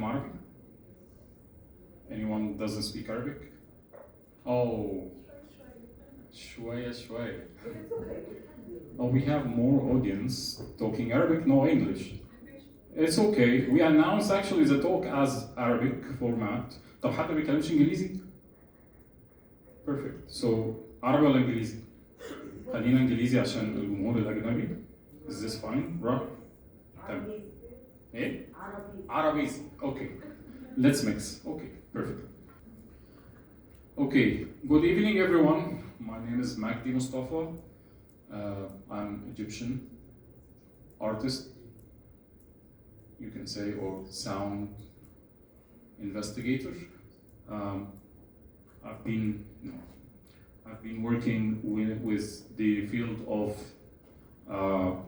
Arabic? Anyone doesn't speak Arabic? Oh, شوية شوية. Oh, we have more audience talking Arabic, no English. It's okay. We announced actually the talk as Arabic format. طب حد ما بيتكلمش إنجليزي؟ Perfect. So عربي ولا إنجليزي؟ خلينا إنجليزي عشان الجمهور الأجنبي. Is this fine? Right? تمام. إيه؟ عربي. Okay. Let's mix. Okay. Perfect. Okay. Good evening, everyone. My name is Magdi Mostafa. I'm Egyptian artist, you can say, or sound investigator. I've been working with the field of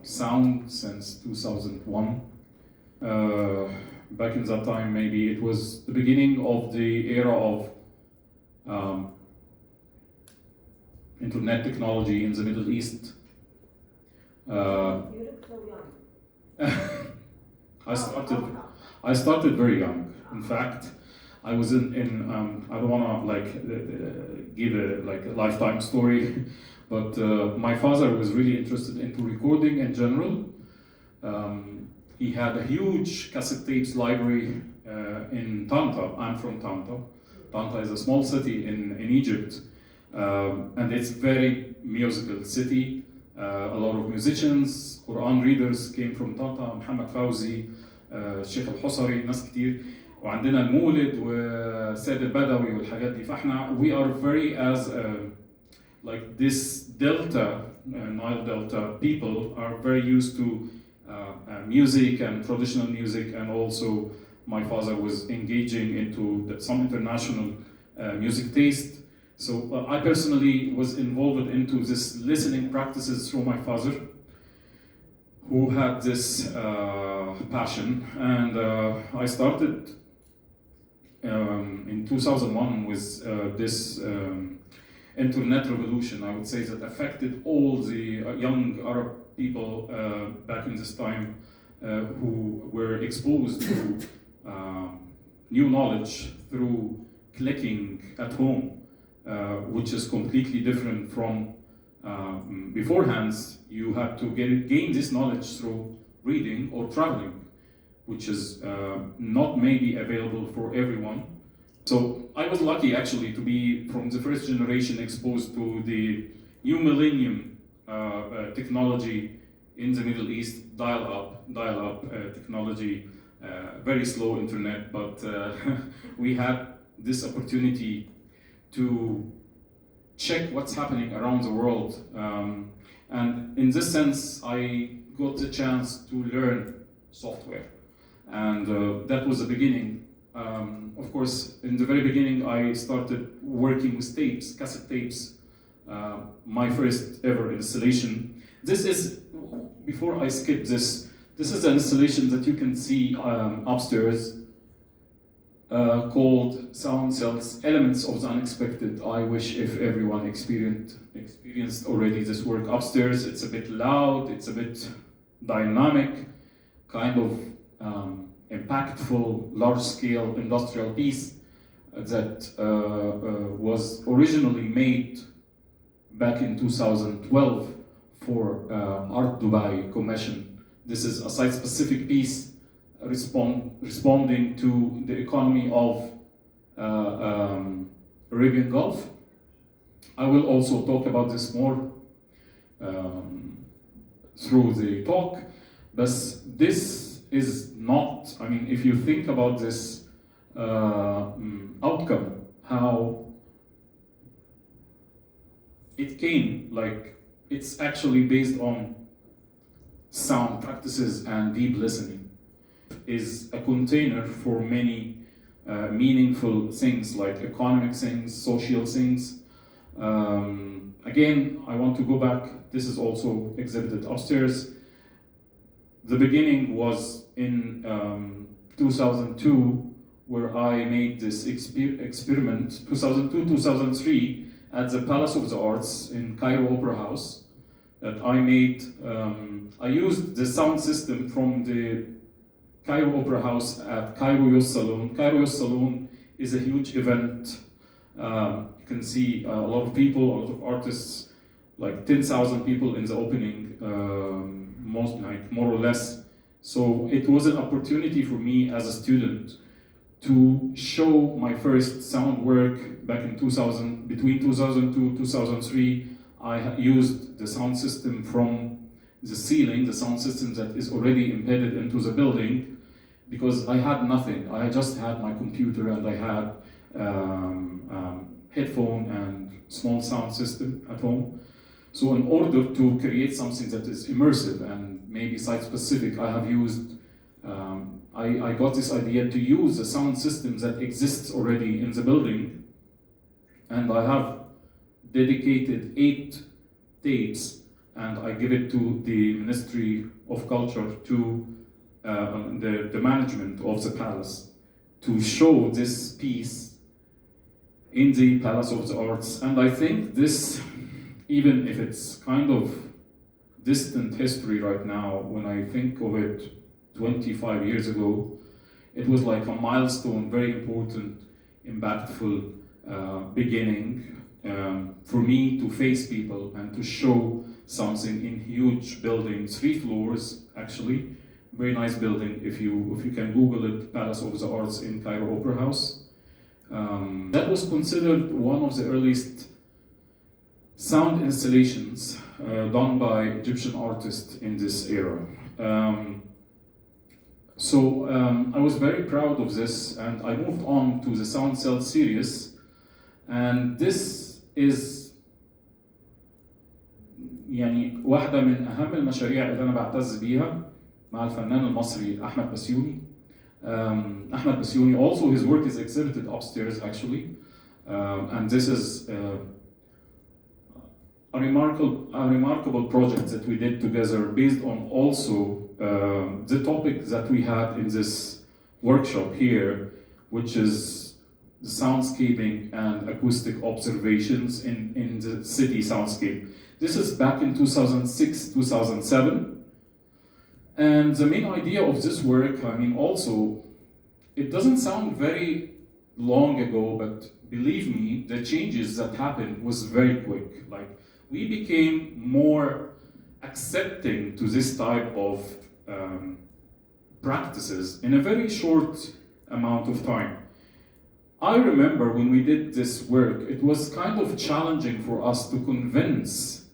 sound since 2001. Back in that time, maybe it was the beginning of the era of internet technology in the Middle East. I started very young. In fact, I was in I don't want to give a lifetime story, but my father was really interested into recording in general. He had a huge cassette tapes library in Tanta. I'm from Tanta. Tanta is a small city in Egypt, and it's very musical city. A lot of musicians, Quran readers came from Tanta. محمد فوزي, الشيخ الحصري, ناس كتير. وعندنا المولد وسيد البدوي والحاجات دي. فاحنا we are very as like this delta, Nile Delta people are very used to music and traditional music, and also my father was engaging into some international music taste. So I personally was involved into this listening practices through my father, who had this passion, and I started in 2001 with this internet revolution, I would say, that affected all the young Arab people back in this time who were exposed to new knowledge through clicking at home. Which is completely different from beforehand. You had to gain this knowledge through reading or traveling, which is not maybe available for everyone. So I was lucky actually to be from the first generation exposed to the new millennium technology in the Middle East, dial-up technology, very slow internet, but we had this opportunity to check what's happening around the world. And in this sense, I got the chance to learn software. And that was the beginning. Of course, in the very beginning, I started working with tapes, cassette tapes, my first ever installation. This is, before I skip this is an installation that you can see upstairs. Called Sound Cells, Elements of the Unexpected. I wish if everyone experienced already this work upstairs. It's a bit loud, it's a bit dynamic, kind of impactful, large-scale industrial piece that was originally made back in 2012 for Art Dubai Commission. This is a site-specific piece responding to the economy of Arabian Gulf. I will also talk about this more through the talk, but this is not, I mean, if you think about this outcome, how it came, like, it's actually based on sound practices and deep listening. Is a container for many meaningful things like economic things, social things. Again, I want to go back. This is also exhibited upstairs. The beginning was in 2002, where I made this experiment, 2002, 2003, at the Palace of the Arts in Cairo Opera House, that I made. I used the sound system from the Cairo Opera House at Cairo Youth Saloon. Cairo Youth Saloon is a huge event. You can see a lot of people, a lot of artists, like 10,000 people in the opening, more or less. So it was an opportunity for me as a student to show my first sound work back in 2000, between 2002 and 2003. I used the sound system from the ceiling, the sound system that is already embedded into the building, because I had nothing. I just had my computer and I had headphone and small sound system at home. So in order to create something that is immersive and maybe site-specific, I have used, I got this idea to use a sound system that exists already in the building, and I have dedicated 8 tapes, and I give it to the Ministry of Culture, to the management of the palace, to show this piece in the Palace of the Arts. And I think this, even if it's kind of distant history right now, when I think of it 25 years ago, it was like a milestone, very important, impactful beginning for me to face people and to show something in huge building, 3 floors actually, very nice building. If you can Google it, Palace of the Arts in Cairo Opera House. That was considered one of the earliest sound installations done by Egyptian artists in this era. I was very proud of this, and I moved on to the Sound Cell series, and this is يعني واحدة من أهم المشاريع اللي أنا بعتز بيها مع الفنان المصري أحمد بسيوني. Ahmed Bassiouni, also his work is exhibited upstairs actually, and this is a remarkable project that we did together based on also the topic that we had in this workshop here, which is the soundscaping and acoustic observations in the city soundscape. This is back in 2006, 2007. And the main idea of this work, I mean, also, it doesn't sound very long ago, but believe me, the changes that happened was very quick. Like, we became more accepting to this type of practices in a very short amount of time. I remember when we did this work, it was kind of challenging for us to convince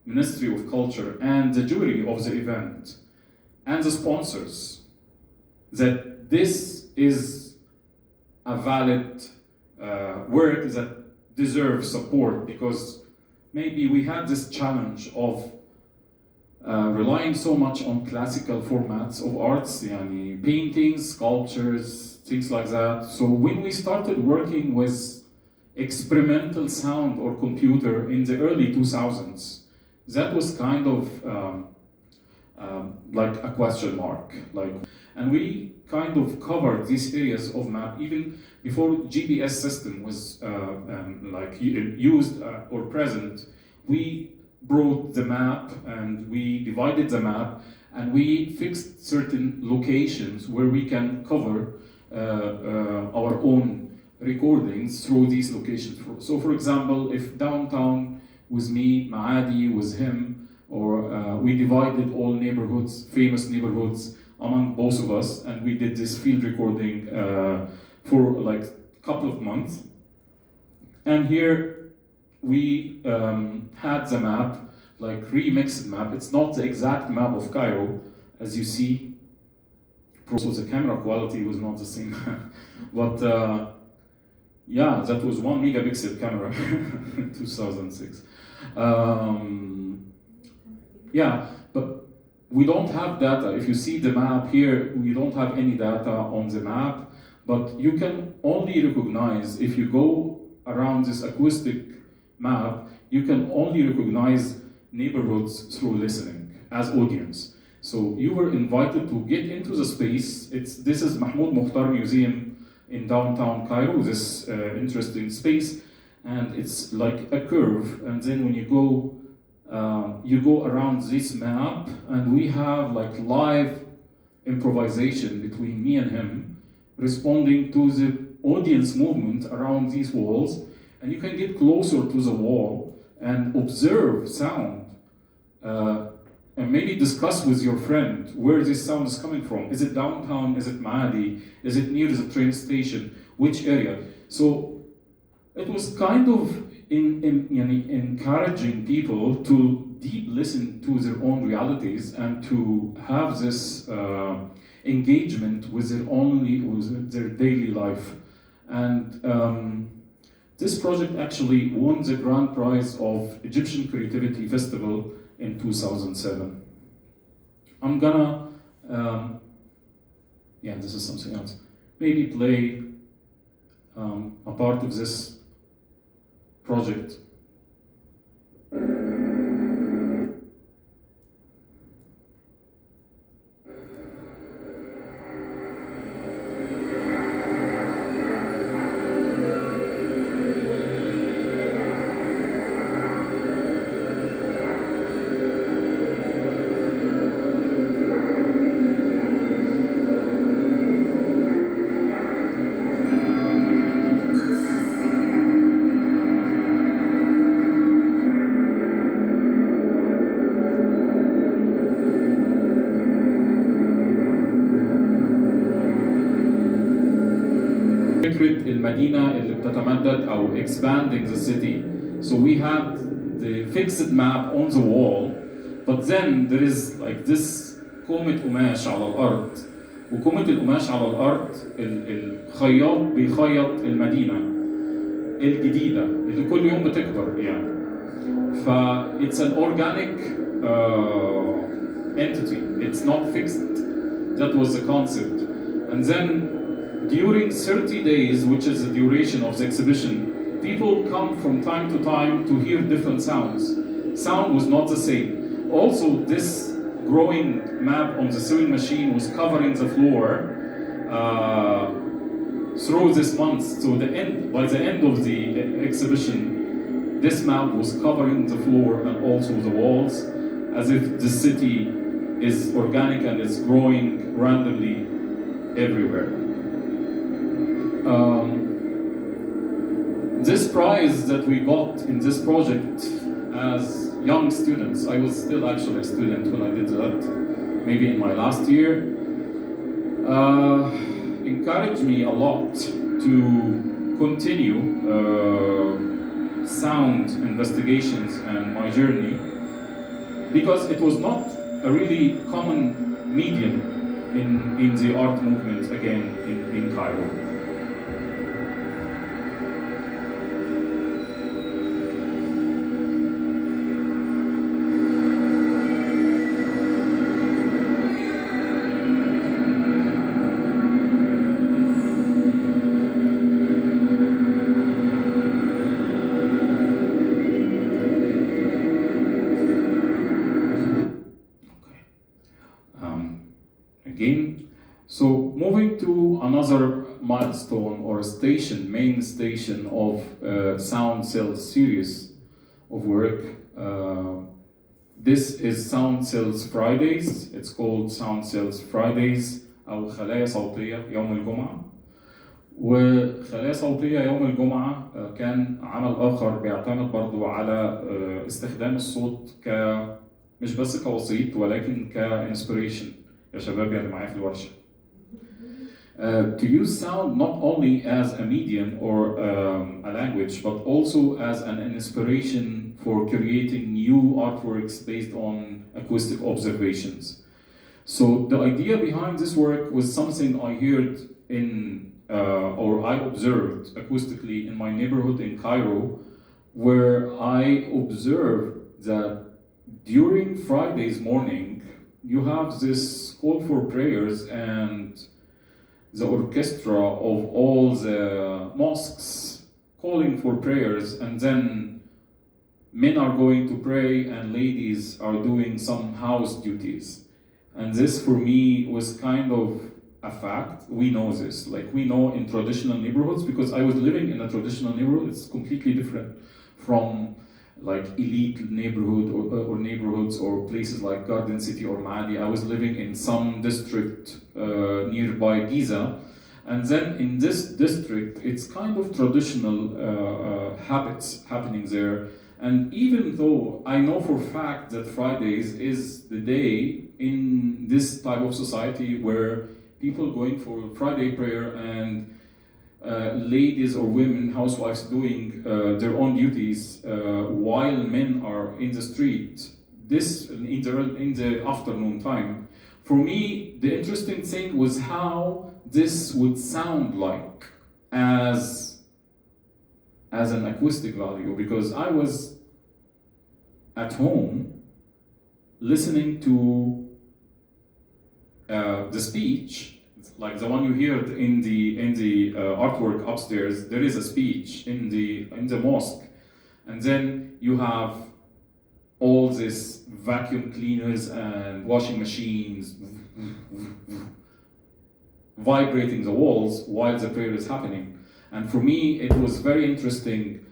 Ministry of Culture and the jury of the event and the sponsors that this is a valid work that deserves support, because maybe we had this challenge of relying so much on classical formats of arts, yani paintings, sculptures, things like that. So when we started working with experimental sound or computer in the early 2000s, that was kind of like a question mark. And we kind of covered these areas of map even before GPS system was used or present. We brought the map and we divided the map and we fixed certain locations where we can cover our own recordings through these locations. So for example, if downtown was me, Maadi was him, or we divided all neighborhoods, famous neighborhoods, among both of us, and we did this field recording for like a couple of months. And here we had the map, like remixed map. It's not the exact map of Cairo, as you see. Also, the camera quality was not the same, but yeah, that was 1 megapixel camera, 2006. Yeah, but we don't have data. If you see the map here, we don't have any data on the map, but you can only recognize, if you go around this acoustic map, you can only recognize neighborhoods through listening as audience. So you were invited to get into the space. This is Mahmoud Mukhtar Museum in downtown Cairo, this interesting space, and it's like a curve, and then when you go around this map, and we have like live improvisation between me and him, responding to the audience movement around these walls, and you can get closer to the wall and observe sound, and maybe discuss with your friend where this sound is coming from. Is it downtown? Is it Maadi? Is it near the train station? Which area? So it was kind of encouraging people to deep listen to their own realities and to have this engagement with their daily life. And this project actually won the grand prize of Egyptian Creativity Festival in 2007. I'm gonna, this is something else. Maybe play a part of this project. المدينة اللي بتتمدد أو expanding the city. So we had the fixed map on the wall, but then there is like this كومة قماش على الأرض، وكومة القماش على الأرض الخياط بيخيط المدينة الجديدة اللي كل يوم بتكبر يعني. ف it's an organic entity. It's not fixed. That was the concept. And then during 30 days, which is the duration of the exhibition, people come from time to time to hear different sounds. Sound was not the same. Also, this growing map on the sewing machine was covering the floor through this month. So by the end of the exhibition, this map was covering the floor and also the walls, as if the city is organic and is growing randomly everywhere. This prize that we got in this project as young students, I was still actually a student when I did that, maybe in my last year, encouraged me a lot to continue sound investigations and my journey, because it was not a really common medium in the art movement again in Cairo. So moving to another milestone or main station of Sound Cells series of work. This is Sound Cells Fridays. It's called Sound Cells Fridays أو خلايا صوتية يوم الجمعة. وخلايا صوتية يوم الجمعة كان عمل آخر بيعتمد برضو على استخدام الصوت مش بس كوسيط ولكن كإنسبيريشن. يا شباب يعني معايا في الورشة. To use sound not only as a medium or a language, but also as an inspiration for creating new artworks based on acoustic observations. So the idea behind this work was something I heard or I observed acoustically in my neighborhood in Cairo, where I observed that during Friday's morning, you have this call for prayers and the orchestra of all the mosques calling for prayers, and then men are going to pray and ladies are doing some house duties. And this for me was kind of a fact. We know this, like we know in traditional neighborhoods, because I was living in a traditional neighborhood. It's completely different from like elite neighborhood or neighborhoods or places like Garden City or Maadi. I was living in some district nearby Giza, and then in this district, it's kind of traditional habits happening there. And even though I know for a fact that Fridays is the day in this type of society where people going for Friday prayer and ladies or women, housewives doing their own duties while men are in the street, this in the afternoon time. For me, the interesting thing was how this would sound like as an acoustic value, because I was at home listening to the speech, like the one you heard in the artwork upstairs. There is a speech in the mosque, and then you have all these vacuum cleaners and washing machines vibrating the walls while the prayer is happening. And for me, it was very interesting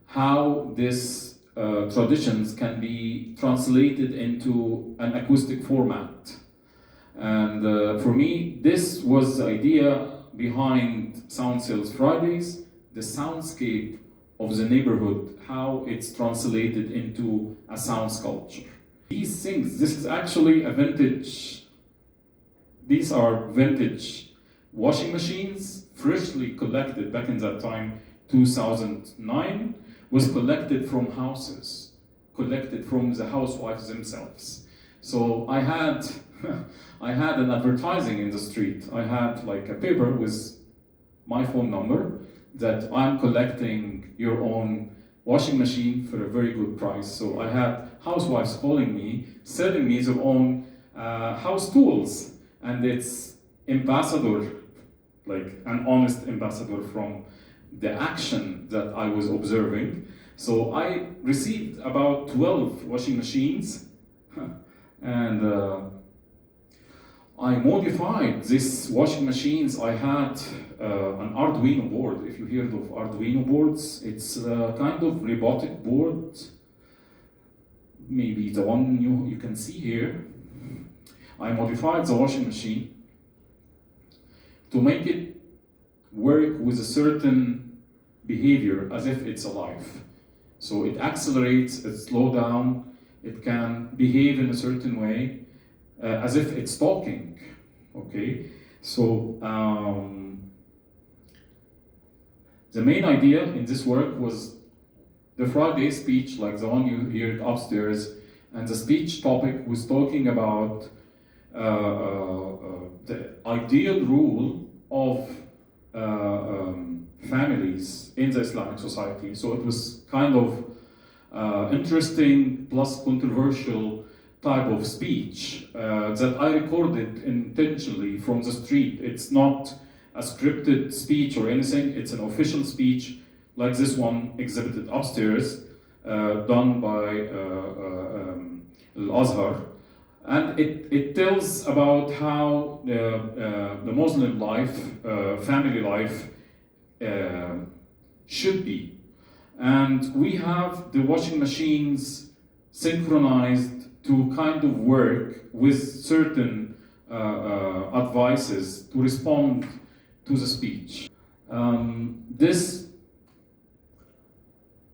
how this traditions can be translated into an acoustic format. And for me, this was the idea behind Sound Sales Fridays, the soundscape of the neighborhood, how it's translated into a sound sculpture. These things, this is actually a vintage, these are vintage washing machines, freshly collected back in that time, 2009, was collected from houses, collected from the housewives themselves. So I had an advertising in the street. I had like a paper with my phone number that I'm collecting your own washing machine for a very good price. So I had housewives calling me, selling me their own house tools, and it's ambassador, like an honest ambassador from the action that I was observing. So I received about 12 washing machines, and I modified these washing machines. I had an Arduino board. If you heard of Arduino boards, it's a kind of robotic board, maybe the one you can see here. I modified the washing machine to make it work with a certain behavior as if it's alive. So it accelerates, it slows down, it can behave in a certain way, as if it's talking, okay? So the main idea in this work was the Friday speech, like the one you heard upstairs, and the speech topic was talking about the ideal rule of families in the Islamic society. So it was kind of interesting plus controversial type of speech that I recorded intentionally from the street. It's not a scripted speech or anything, it's an official speech like this one exhibited upstairs, done by Al-Azhar. And it tells about how the Muslim life, family life, should be. And we have the washing machines synchronized to kind of work with certain advices to respond to the speech. This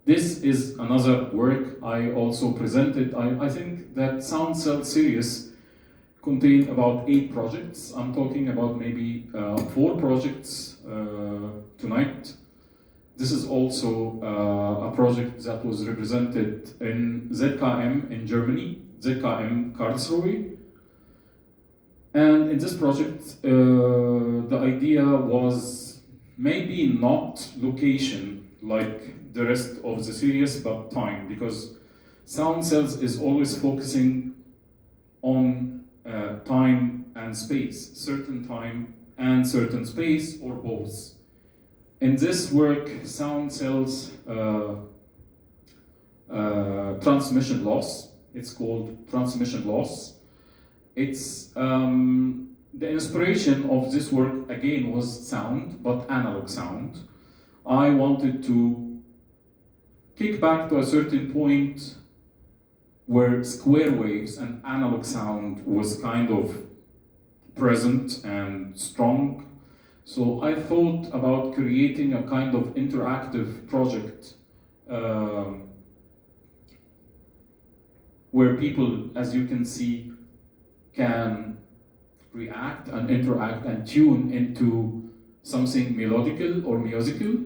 is another work I also presented. I think that Sound Cell series contained about 8 projects. I'm talking about maybe 4 projects tonight. This is also a project that was represented in ZKM in Germany, ZKM Karlsruhe. And in this project, the idea was maybe not location like the rest of the series, but time, because Sound Cells is always focusing on time and space, certain time and certain space, or both. In this work, Sound Cells transmission loss, it's called transmission loss. It's the inspiration of this work again was sound, but analog sound. I wanted to kick back to a certain point where square waves and analog sound was kind of present and strong. So I thought about creating a kind of interactive project where people, as you can see, can react and interact and tune into something melodical or musical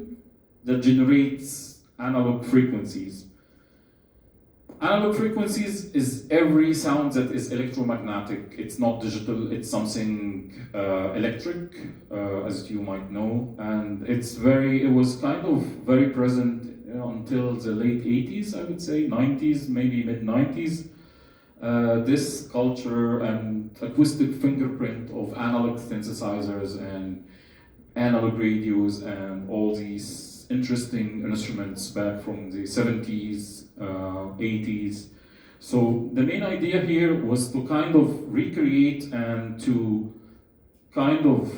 that generates analog frequencies. Analog frequencies is every sound that is electromagnetic. It's not digital, it's something electric, as you might know. And it was kind of very present until the late 80s, I would say, 90s, maybe mid-90s. This culture and acoustic fingerprint of analog synthesizers and analog radios and all these interesting instruments back from the 70s, 80s. So the main idea here was to kind of recreate and to kind of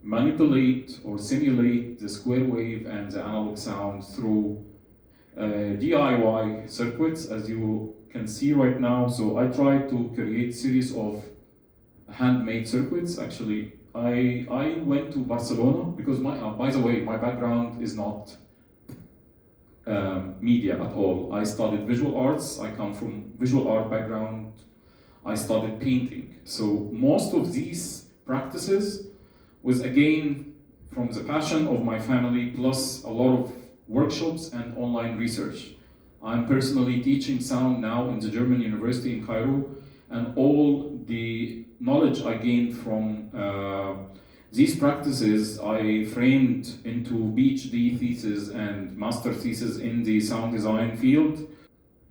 manipulate or simulate the square wave and the analog sound through DIY circuits, as you can see right now. So I tried to create series of handmade circuits. Actually, I went to Barcelona because by the way, my background is not media at all. I studied visual arts. I come from visual art background. I studied painting. So most of these practices was again from the passion of my family, plus a lot of workshops and online research. I'm personally teaching sound now in the German University in Cairo, and all the knowledge I gained from these practices I framed into PhD thesis and master thesis in the sound design field.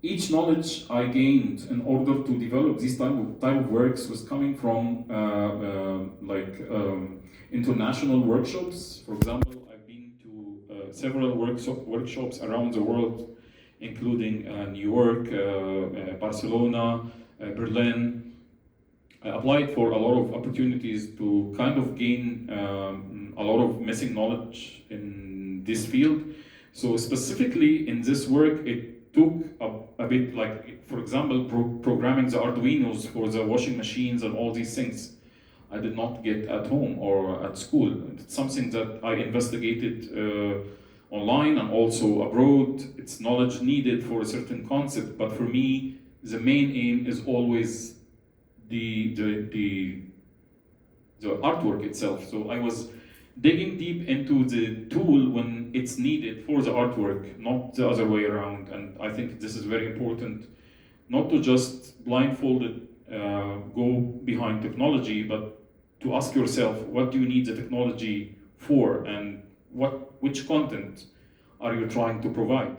Each knowledge I gained in order to develop these type of works was coming from international workshops. For example, I've been to several workshops around the world, including New York, Barcelona, Berlin. I applied for a lot of opportunities to kind of gain a lot of missing knowledge in this field. So specifically in this work, it took a bit, like, for example, programming the Arduinos for the washing machines and all these things. I did not get at home or at school. It's something that I investigated online and also abroad. It's knowledge needed for a certain concept, but for me, the main aim is always the artwork itself. So I was digging deep into the tool when it's needed for the artwork, not the other way around. And I think this is very important, not to just blindfolded go behind technology, but to ask yourself, what do you need the technology for, and which content are you trying to provide?